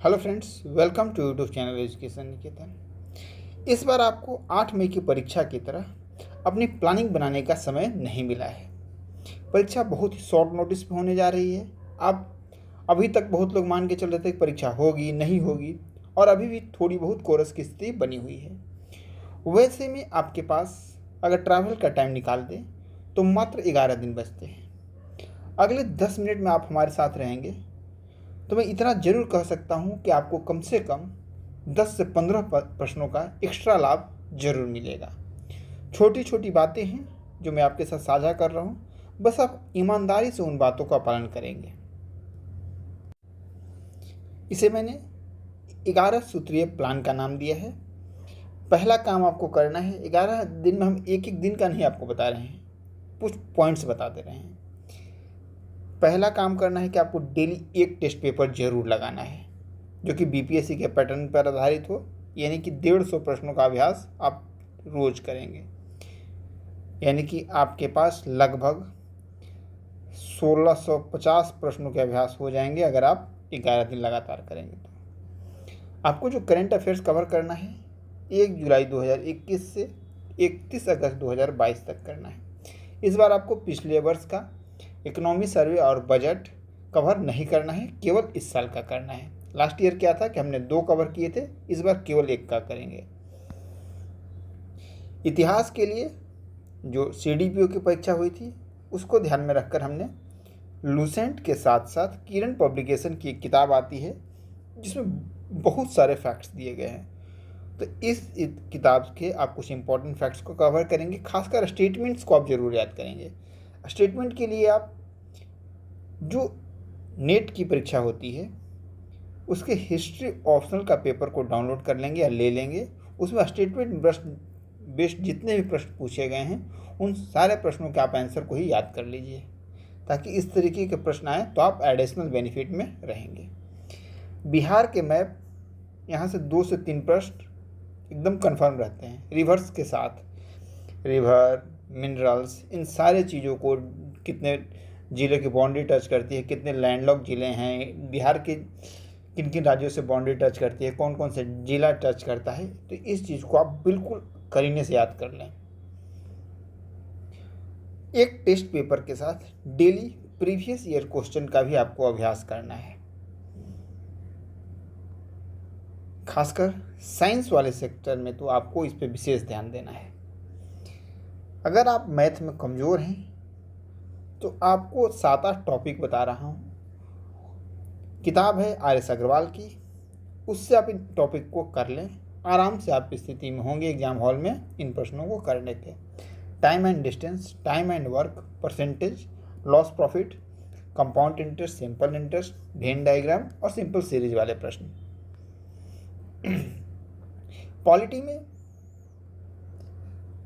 Hello friends, welcome to YouTube channel education Niketan. इस बार आपको 8 मई की परीक्षा की तरह अपनी प्लानिंग बनाने का समय नहीं मिला है। परीक्षा बहुत ही शॉर्ट नोटिस पे होने जा रही है। आप अभी तक बहुत लोग मान के चल रहे थे कि परीक्षा होगी नहीं होगी, और अभी भी थोड़ी बहुत कोरस की स्थिति बनी हुई है। वैसे में आपके पास अगर ट्रैवल का टाइम निकाल दें तो मात्र 11 दिन बचते हैं। अगले 10 मिनट में आप हमारे साथ रहेंगे तो मैं इतना ज़रूर कह सकता हूँ कि आपको कम से कम 10 से 15 प्रश्नों का एक्स्ट्रा लाभ ज़रूर मिलेगा। छोटी छोटी बातें हैं जो मैं आपके साथ साझा कर रहा हूँ, बस आप ईमानदारी से उन बातों का पालन करेंगे। इसे मैंने 11 सूत्रीय प्लान का नाम दिया है। पहला काम आपको करना है, 11 दिन में हम एक एक दिन का नहीं आपको बता रहे हैं, कुछ पॉइंट्स बता दे रहे हैं। पहला काम करना है कि आपको डेली एक टेस्ट पेपर जरूर लगाना है जो कि बीपीएससी के पैटर्न पर आधारित हो, यानी कि 150 प्रश्नों का अभ्यास आप रोज करेंगे। यानी कि आपके पास लगभग 1650 प्रश्नों के अभ्यास हो जाएंगे अगर आप 11 दिन लगातार करेंगे तो। आपको जो करंट अफेयर्स कवर करना है 1 जुलाई 2021 से 31 अगस्त 2022 तक करना है। इस बार आपको पिछले वर्ष का इकोनॉमी सर्वे और बजट कवर नहीं करना है, केवल इस साल का करना है। लास्ट ईयर क्या था कि हमने 2 कवर किए थे, इस बार केवल 1 का करेंगे। इतिहास के लिए जो सीडीपीओ की परीक्षा हुई थी उसको ध्यान में रखकर हमने लूसेंट के साथ साथ किरण पब्लिकेशन की एक किताब आती है जिसमें बहुत सारे फैक्ट्स दिए गए हैं, तो इस किताब के आप कुछ इंपॉर्टेंट फैक्ट्स को कवर करेंगे। खासकर स्टेटमेंट्स को आप जरूर याद करेंगे। स्टेटमेंट के लिए आप जो नेट की परीक्षा होती है उसके हिस्ट्री ऑप्शनल का पेपर को डाउनलोड कर लेंगे या ले लेंगे। उसमें स्टेटमेंट बेस्ड जितने भी प्रश्न पूछे गए हैं उन सारे प्रश्नों के आप आंसर को ही याद कर लीजिए, ताकि इस तरीके के प्रश्न आए तो आप एडिशनल बेनिफिट में रहेंगे। बिहार के मैप यहाँ से 2 से 3 प्रश्न एकदम कंफर्म रहते हैं, रिवर्स के साथ। रिवर, मिनरल्स, इन सारे चीज़ों को, कितने ज़िले की बाउंड्री टच करती है, कितने लैंडलॉक ज़िले हैं, बिहार के किन किन राज्यों से बाउंड्री टच करती है, कौन कौन से जिला टच करता है, तो इस चीज़ को आप बिल्कुल करीने से याद कर लें। एक टेस्ट पेपर के साथ डेली प्रीवियस ईयर क्वेश्चन का भी आपको अभ्यास करना है। खासकर साइंस वाले सेक्टर में तो आपको इस पे विशेष ध्यान देना है। अगर आप मैथ में कमज़ोर हैं तो आपको 7-8 टॉपिक बता रहा हूँ। किताब है RS अग्रवाल की, उससे आप इन टॉपिक को कर लें। आराम से आप स्थिति में होंगे एग्जाम हॉल में इन प्रश्नों को करने के। Time and distance, time and work, percentage, loss profit, compound interest, simple interest, Venn diagram और सिंपल सीरीज वाले प्रश्न। पॉलिटी में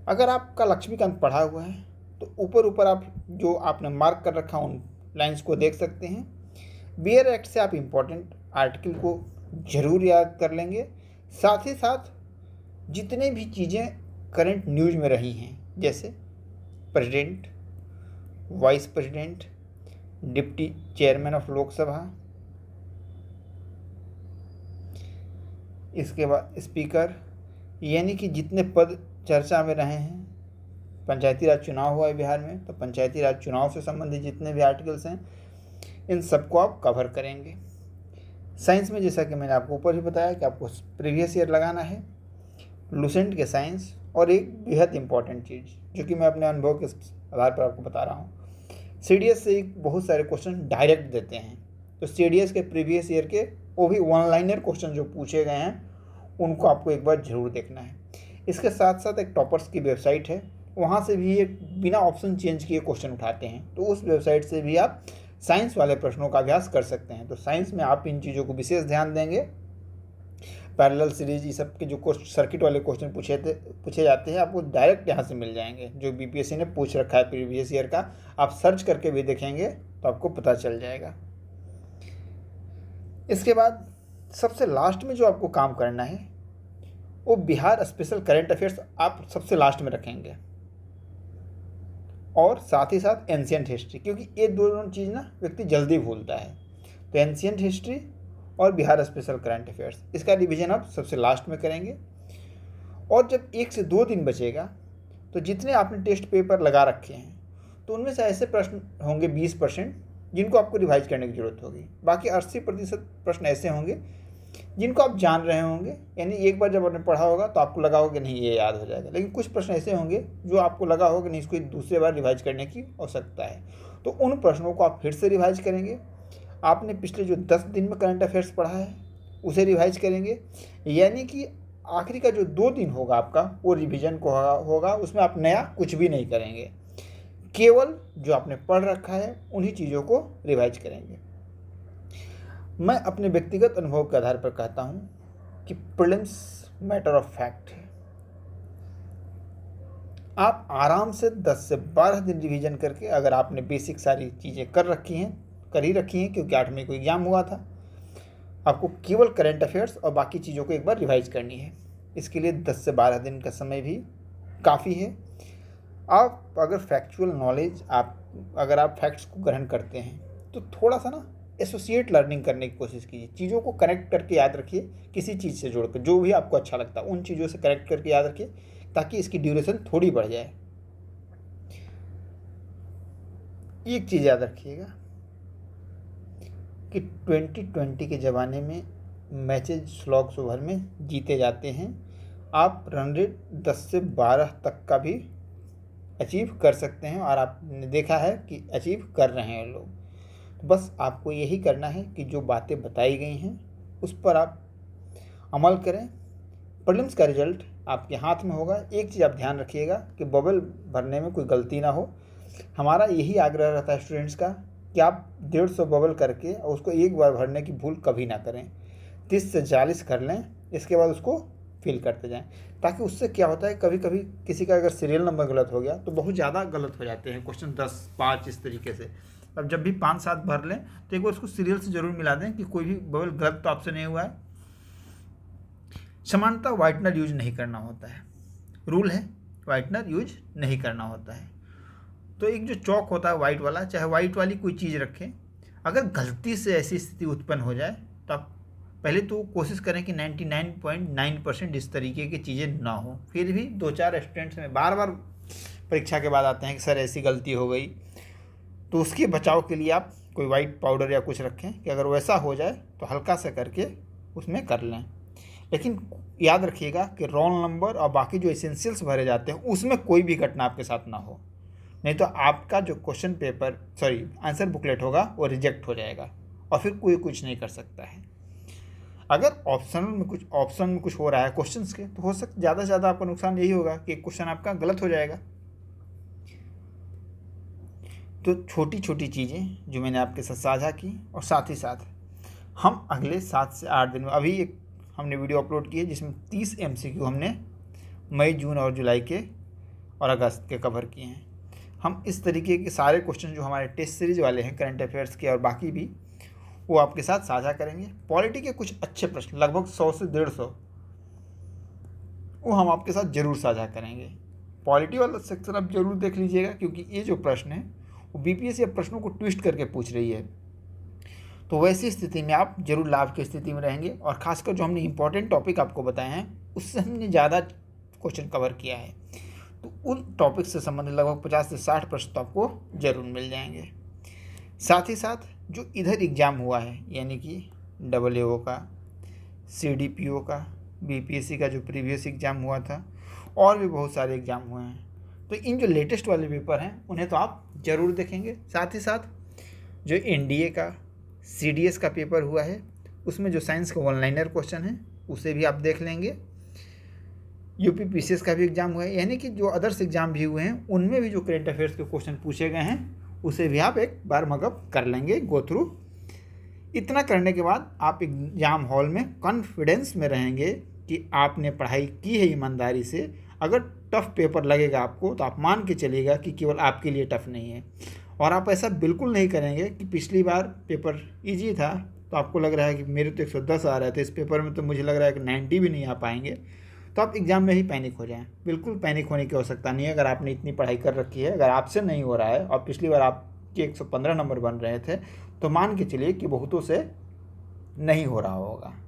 अगर आपका लक्ष्मीकांत पढ़ा हुआ है तो ऊपर ऊपर आप जो आपने मार्क कर रखा उन लाइंस को देख सकते हैं। बियर एक्ट से आप इम्पोर्टेंट आर्टिकल को जरूर याद कर लेंगे। साथ ही साथ जितने भी चीज़ें करंट न्यूज़ में रही हैं, जैसे president, vice president, deputy chairman of Lok Sabha, इसके बाद स्पीकर, यानी कि जितने पद चर्चा में रहे हैं। पंचायती राज चुनाव हुआ है बिहार में, तो पंचायती राज चुनाव से संबंधित जितने भी आर्टिकल्स हैं इन सबको आप कवर करेंगे। साइंस में जैसा कि मैंने आपको ऊपर ही बताया कि आपको प्रीवियस ईयर लगाना है, लूसेंट के साइंस, और एक बेहद इंपॉर्टेंट चीज़ जो कि मैं अपने अनुभव के आधार पर आपको बता रहा हूँ, CDS से बहुत सारे क्वेश्चन डायरेक्ट देते हैं। तो CDS के प्रीवियस ईयर के वो भी 1 लाइनर क्वेश्चन जो पूछे गए हैं उनको आपको एक बार ज़रूर देखना है। इसके साथ साथ एक टॉपर्स की वेबसाइट है, वहाँ से भी एक बिना ऑप्शन चेंज किए क्वेश्चन उठाते हैं, तो उस वेबसाइट से भी आप साइंस वाले प्रश्नों का अभ्यास कर सकते हैं। तो साइंस में आप इन चीज़ों को विशेष ध्यान देंगे। पैरेलल सीरीज, ये सब के जो सर्किट वाले क्वेश्चन पूछे जाते हैं आपको डायरेक्ट यहाँ से मिल जाएंगे, जो बीपीएससी ने पूछ रखा है प्रीवियस ईयर का। आप सर्च करके भी देखेंगे तो आपको पता चल जाएगा। इसके बाद सबसे लास्ट में जो आपको काम करना है वो बिहार स्पेशल करंट अफेयर्स आप सबसे लास्ट में रखेंगे, और साथ ही साथ एंशिएंट हिस्ट्री, क्योंकि ये दोनों चीज़ ना व्यक्ति जल्दी भूलता है। तो एंशिएंट हिस्ट्री और बिहार स्पेशल करंट अफेयर्स। इसका रिवीजन आप सबसे लास्ट में करेंगे। और जब 1 से 2 दिन बचेगा तो जितने आपने टेस्ट पेपर लगा रखे हैं तो उनमें से ऐसे प्रश्न होंगे 20% जिनको आपको रिवाइज करने की ज़रूरत होगी। बाकी 80% प्रश्न ऐसे होंगे जिनको आप जान रहे होंगे, यानी एक बार जब आपने पढ़ा होगा तो आपको लगा होगा कि नहीं ये याद हो जाएगा। लेकिन कुछ प्रश्न ऐसे होंगे जो आपको लगा होगा कि नहीं इसको दूसरे बार रिवाइज करने की आवश्यकता है, तो उन प्रश्नों को आप फिर से रिवाइज करेंगे। आपने पिछले जो 10 दिन में करंट अफेयर्स पढ़ा है उसे रिवाइज करेंगे, यानी कि आखिरी का जो 2 दिन होगा आपका वो रिवीजन को होगा। उसमें आप नया कुछ भी नहीं करेंगे, केवल जो आपने पढ़ रखा है उन्हीं चीज़ों को रिवाइज करेंगे। मैं अपने व्यक्तिगत अनुभव के आधार पर कहता हूँ कि प्रीलिम्स मैटर ऑफ फैक्ट है। आप आराम से 10 से 12 दिन रिवीजन करके, अगर आपने बेसिक सारी चीज़ें कर ही रखी हैं क्योंकि 8 मई को एग्ज़ाम हुआ था, आपको केवल करंट अफेयर्स और बाकी चीज़ों को एक बार रिवाइज करनी है। इसके लिए 10 से 12 दिन का समय भी काफ़ी है। आप अगर फैक्चुअल नॉलेज अगर आप फैक्ट्स को ग्रहण करते हैं तो थोड़ा सा ना एसोसिएट लर्निंग करने की कोशिश कीजिए। चीज़ों को कनेक्ट करके याद रखिए, किसी चीज़ से जोड़कर, जो भी आपको अच्छा लगता है उन चीज़ों से कनेक्ट करके याद रखिए ताकि इसकी ड्यूरेशन थोड़ी बढ़ जाए। एक चीज़ याद रखिएगा कि 2020 के ज़माने में मैचेज स्लॉग्स ओवर में जीते जाते हैं। आप रन रेट 10 से 12 तक का भी अचीव कर सकते हैं और आपने देखा है कि अचीव कर रहे हैं लोग। तो बस आपको यही करना है कि जो बातें बताई गई हैं उस पर आप अमल करें। प्रीलिम्स का रिजल्ट आपके हाथ में होगा। एक चीज़ आप ध्यान रखिएगा कि बबल भरने में कोई गलती ना हो। हमारा यही आग्रह रहता है स्टूडेंट्स का कि आप 150 बबल करके और उसको एक बार भरने की भूल कभी ना करें। 30 से 40 कर लें, इसके बाद उसको फिल करते जाएं, ताकि उससे क्या होता है कभी कभी किसी का अगर सीरियल नंबर गलत हो गया तो बहुत ज़्यादा गलत हो जाते हैं क्वेश्चन, 10, 5 इस तरीके से। अब जब भी 5-7 भर लें तो एक बार उसको सीरियल से ज़रूर मिला दें कि कोई भी बबल गलत तो आपसे नहीं हुआ है। समानता वाइटनर यूज नहीं करना होता है, रूल है वाइटनर यूज नहीं करना होता है। तो एक जो चौक होता है वाइट वाला, चाहे वाइट वाली कोई चीज़ रखें, अगर गलती से ऐसी स्थिति उत्पन्न हो जाए तो आप पहले तो कोशिश करें कि 99.9% इस तरीके की चीज़ें ना हो। फिर भी 2-4 स्टूडेंट्स में बार बार परीक्षा के बाद आते हैं कि सर ऐसी गलती हो गई, तो उसके बचाव के लिए आप कोई वाइट पाउडर या कुछ रखें कि अगर वैसा हो जाए तो हल्का सा करके उसमें कर लें। लेकिन याद रखिएगा कि रोल नंबर और बाकी जो एसेंशियल्स भरे जाते हैं उसमें कोई भी घटना आपके साथ ना हो, नहीं तो आपका जो क्वेश्चन पेपर आंसर बुकलेट होगा वो रिजेक्ट हो जाएगा और फिर कोई कुछ नहीं कर सकता है। अगर ऑप्शन में कुछ हो रहा है क्वेश्चंस के, तो हो सकता ज़्यादा से ज़्यादा आपका नुकसान यही होगा कि क्वेश्चन आपका गलत हो जाएगा। तो छोटी छोटी चीज़ें जो मैंने आपके साथ साझा की, और साथ ही साथ हम अगले 7 से 8 दिन में, अभी एक हमने वीडियो अपलोड की है जिसमें 30 MCQ हमने मई, जून और जुलाई के और अगस्त के कवर किए हैं। हम इस तरीके के सारे क्वेश्चन जो हमारे टेस्ट सीरीज वाले हैं करंट अफेयर्स के और बाकी भी, वो आपके साथ साझा करेंगे। पॉलिटी के कुछ अच्छे प्रश्न लगभग 100 से 150 वो हम आपके साथ ज़रूर साझा करेंगे। पॉलिटी वाला सेक्शन आप जरूर देख लीजिएगा क्योंकि ये जो प्रश्न है वो BPSC प्रश्नों को ट्विस्ट करके पूछ रही है, तो वैसी स्थिति में आप जरूर लाभ की स्थिति में रहेंगे। और खासकर जो हमने इंपॉर्टेंट टॉपिक आपको बताए हैं उससे हमने ज़्यादा क्वेश्चन कवर किया है, तो उन टॉपिक से संबंधित लगभग 50 से 60 प्रश्न तो आपको जरूर मिल जाएंगे। साथ ही साथ जो इधर एग्ज़ाम हुआ है, यानी कि AAO का, CDPO का, BPSC का जो प्रीवियस एग्ज़ाम हुआ था, और भी बहुत सारे एग्ज़ाम हुए हैं, तो इन जो लेटेस्ट वाले पेपर हैं उन्हें तो आप ज़रूर देखेंगे। साथ ही साथ जो NDA का, CDS का पेपर हुआ है उसमें जो साइंस का 1-लाइनर क्वेश्चन है उसे भी आप देख लेंगे। UP PCS का भी एग्ज़ाम हुआ है, यानी कि जो अदर्स एग्ज़ाम भी हुए हैं उनमें भी जो करंट अफेयर्स के क्वेश्चन पूछे गए हैं उसे भी आप एक बार मगअप कर लेंगे, गो थ्रू। इतना करने के बाद आप एग्ज़ाम हॉल में कॉन्फिडेंस में रहेंगे कि आपने पढ़ाई की है ईमानदारी से। अगर टफ़ पेपर लगेगा आपको तो आप मान के चलिएगा कि केवल आपके लिए टफ़ नहीं है, और आप ऐसा बिल्कुल नहीं करेंगे कि पिछली बार पेपर ईजी था तो आपको लग रहा है कि मेरे तो 110 आ रहे थे, इस पेपर में तो मुझे लग रहा है कि 90 भी नहीं आ पाएंगे, तो आप एग्ज़ाम में ही पैनिक हो जाएं। बिल्कुल पैनिक होने की आवश्यकता नहीं है। अगर आपने इतनी पढ़ाई कर रखी है, अगर आपसे नहीं हो रहा है और पिछली बार आपके 115 नंबर बन रहे थे, तो मान के चलिए कि बहुतों से नहीं हो रहा होगा।